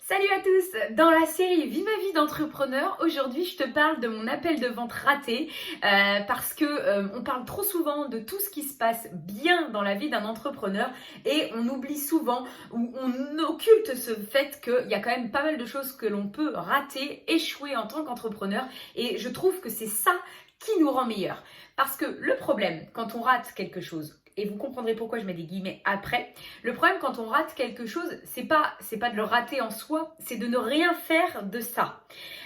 Salut à tous! Dans la série Vie ma vie d'entrepreneur, aujourd'hui je te parle de mon appel de vente raté parce que on parle trop souvent de tout ce qui se passe bien dans la vie d'un entrepreneur et on oublie souvent ou on occulte ce fait qu'il y a quand même pas mal de choses que l'on peut rater, échouer en tant qu'entrepreneur et je trouve que c'est ça qui nous rend meilleurs. Parce que le problème quand on rate quelque chose, et vous comprendrez pourquoi je mets des guillemets après. Le problème quand on rate quelque chose, c'est pas de le rater en soi, c'est de ne rien faire de ça.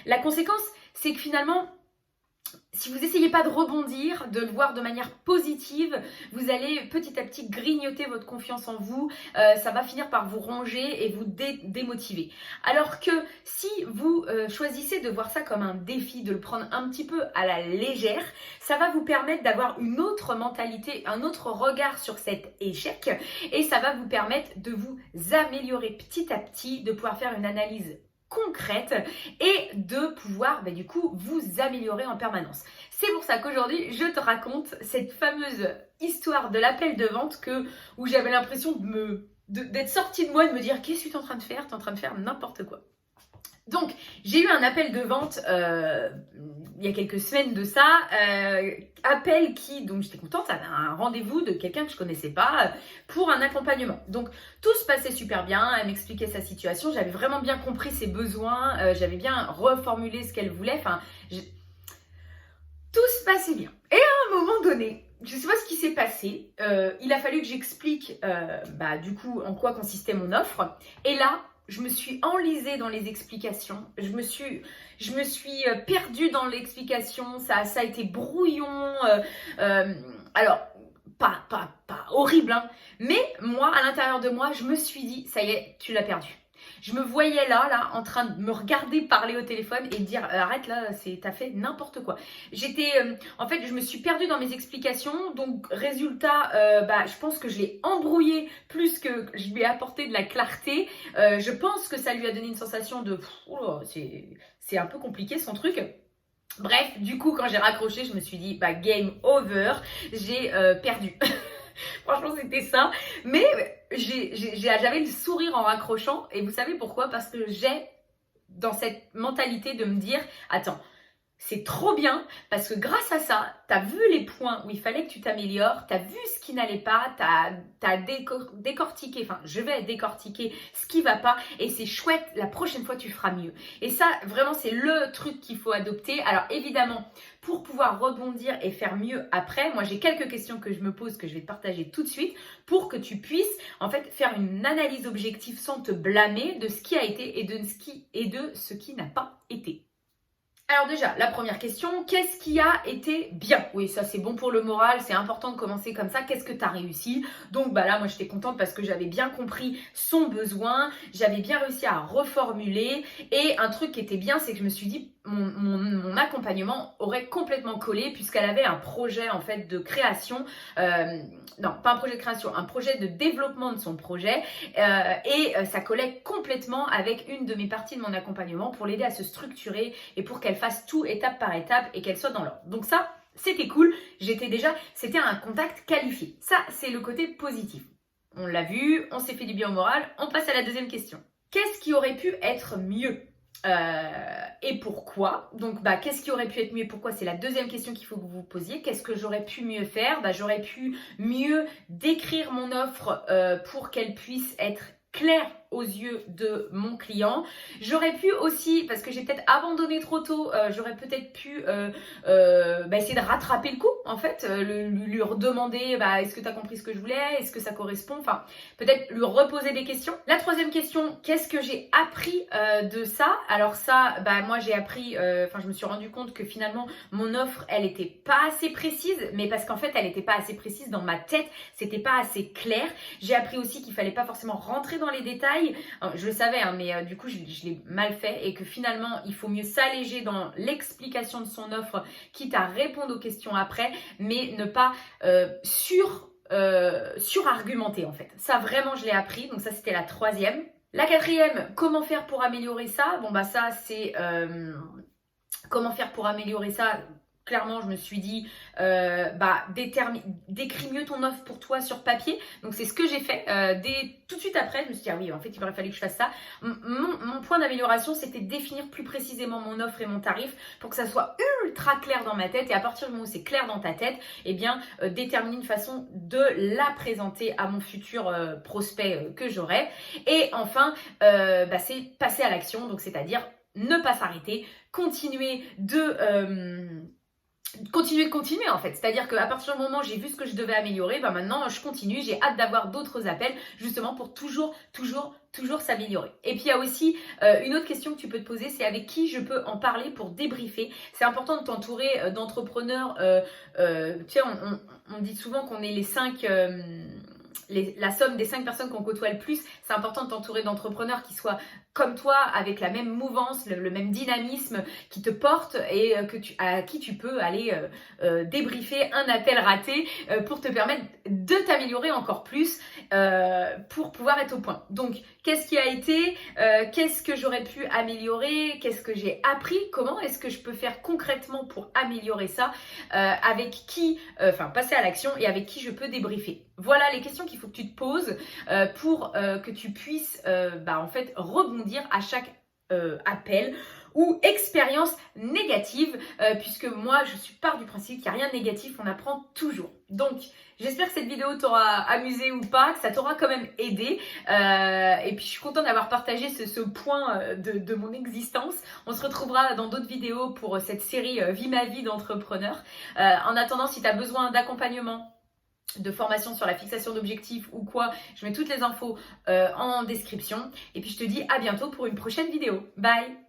La conséquence, c'est que finalement, si vous essayez pas de rebondir, de le voir de manière positive, vous allez petit à petit grignoter votre confiance en vous, ça va finir par vous ronger et vous démotiver. Alors que si vous choisissez de voir ça comme un défi, de le prendre un petit peu à la légère, ça va vous permettre d'avoir une autre mentalité, un autre regard sur cet échec et ça va vous permettre de vous améliorer petit à petit, de pouvoir faire une analyse concrète et de pouvoir du coup vous améliorer en permanence. C'est pour ça qu'aujourd'hui je te raconte cette fameuse histoire de l'appel de vente où j'avais l'impression d'être sortie de moi, de me dire qu'est-ce que tu es en train de faire? Tu es en train de faire n'importe quoi. Donc, j'ai eu un appel de vente il y a quelques semaines de ça, appel donc j'étais contente, ça avait un rendez-vous de quelqu'un que je connaissais pas pour un accompagnement. Donc, tout se passait super bien, elle m'expliquait sa situation, j'avais vraiment bien compris ses besoins, j'avais bien reformulé ce qu'elle voulait, tout se passait bien. Et à un moment donné, je ne sais pas ce qui s'est passé, il a fallu que j'explique du coup en quoi consistait mon offre, et là, je me suis enlisée dans les explications, je me suis perdue dans l'explication, ça a été brouillon, alors pas horrible, hein, mais moi, à l'intérieur de moi, je me suis dit, ça y est, tu l'as perdu. Je me voyais là, en train de me regarder parler au téléphone et de dire arrête là, t'as fait n'importe quoi. En fait, je me suis perdue dans mes explications, donc résultat, je pense que je l'ai embrouillé plus que je lui ai apporté de la clarté. Je pense que ça lui a donné une sensation de c'est un peu compliqué son truc. Bref, du coup, quand j'ai raccroché, je me suis dit game over, j'ai perdu. Franchement, c'était ça. Mais j'avais le sourire en raccrochant. Et vous savez pourquoi? Parce que j'ai dans cette mentalité de me dire, attends, c'est trop bien parce que grâce à ça, tu as vu les points où il fallait que tu t'améliores, tu as vu ce qui n'allait pas, tu as décortiqué, je vais décortiquer ce qui va pas et c'est chouette, la prochaine fois tu feras mieux. Et ça, vraiment, c'est le truc qu'il faut adopter. Alors évidemment, pour pouvoir rebondir et faire mieux après, moi j'ai quelques questions que je me pose, que je vais te partager tout de suite pour que tu puisses en fait faire une analyse objective sans te blâmer de ce qui a été et de ce qui n'a pas été. Alors déjà, la première question, qu'est-ce qui a été bien? Oui, ça c'est bon pour le moral, c'est important de commencer comme ça. Qu'est-ce que tu as réussi? Donc là, moi j'étais contente parce que j'avais bien compris son besoin, j'avais bien réussi à reformuler. Et un truc qui était bien, c'est que je me suis dit, mon accompagnement aurait complètement collé puisqu'elle avait un projet en fait de création, non pas un projet de création, un projet de développement de son projet ça collait complètement avec une de mes parties de mon accompagnement pour l'aider à se structurer et pour qu'elle fasse tout étape par étape et qu'elle soit dans l'ordre. Donc ça, c'était cool, c'était un contact qualifié. Ça, c'est le côté positif. On l'a vu, on s'est fait du bien au moral, on passe à la deuxième question. Qu'est-ce qui aurait pu être mieux? Et pourquoi? Donc qu'est-ce qui aurait pu être mieux et pourquoi? C'est la deuxième question qu'il faut que vous vous posiez. Qu'est-ce que j'aurais pu mieux faire? J'aurais pu mieux décrire mon offre pour qu'elle puisse être claire aux yeux de mon client. J'aurais pu aussi, parce que j'ai peut-être abandonné trop tôt, j'aurais peut-être pu essayer de rattraper le coup, en fait, lui redemander est-ce que tu as compris ce que je voulais, est-ce que ça correspond, peut-être lui reposer des questions. La troisième question, qu'est-ce que j'ai appris de ça? Alors ça, moi j'ai appris, je me suis rendu compte que finalement mon offre, elle était pas assez précise, mais parce qu'en fait elle était pas assez précise dans ma tête, c'était pas assez clair. J'ai appris aussi qu'il fallait pas forcément rentrer dans les détails. Je le savais, mais du coup, je l'ai mal fait et que finalement, il faut mieux s'alléger dans l'explication de son offre, quitte à répondre aux questions après, mais ne pas surargumenter en fait. Ça, vraiment, je l'ai appris. Donc ça, c'était la troisième. La quatrième, comment faire pour améliorer ça? Ça, c'est comment faire pour améliorer ça? clairement, je me suis dit, décris mieux ton offre pour toi sur papier. Donc, c'est ce que j'ai fait. Tout de suite après, je me suis dit, ah oui, en fait, il aurait fallu que je fasse ça. Mon point d'amélioration, c'était définir plus précisément mon offre et mon tarif pour que ça soit ultra clair dans ma tête. Et à partir du moment où c'est clair dans ta tête, eh bien, déterminer une façon de la présenter à mon futur prospect que j'aurai. Et enfin, c'est passer à l'action. Donc, c'est-à-dire ne pas s'arrêter, continuer en fait. C'est-à-dire qu'à partir du moment où j'ai vu ce que je devais améliorer, maintenant je continue, j'ai hâte d'avoir d'autres appels justement pour toujours s'améliorer. Et puis il y a aussi une autre question que tu peux te poser, c'est avec qui je peux en parler pour débriefer. C'est important de t'entourer d'entrepreneurs. Tu sais, on dit souvent qu'on est la somme des 5 personnes qu'on côtoie le plus. C'est important de t'entourer d'entrepreneurs qui soient comme toi, avec la même mouvance, le même dynamisme, qui te porte et à qui tu peux aller débriefer un appel raté pour te permettre de t'améliorer encore plus pour pouvoir être au point. Donc, qu'est-ce qui a été, qu'est-ce que j'aurais pu améliorer, qu'est-ce que j'ai appris, comment est-ce que je peux faire concrètement pour améliorer ça, avec qui, passer à l'action et avec qui je peux débriefer. Voilà les questions qu'il faut que tu te poses pour que tu puisses rebondir à chaque appel ou expérience négative, puisque moi je pars du principe qu'il n'y a rien de négatif, on apprend toujours. Donc j'espère que cette vidéo t'aura amusé ou pas, que ça t'aura quand même aidé, et puis je suis contente d'avoir partagé ce point de mon existence. On se retrouvera dans d'autres vidéos pour cette série Vie ma vie d'entrepreneur. En attendant, si tu as besoin d'accompagnement, de formation sur la fixation d'objectifs ou quoi, je mets toutes les infos en description. Et puis je te dis à bientôt pour une prochaine vidéo. Bye!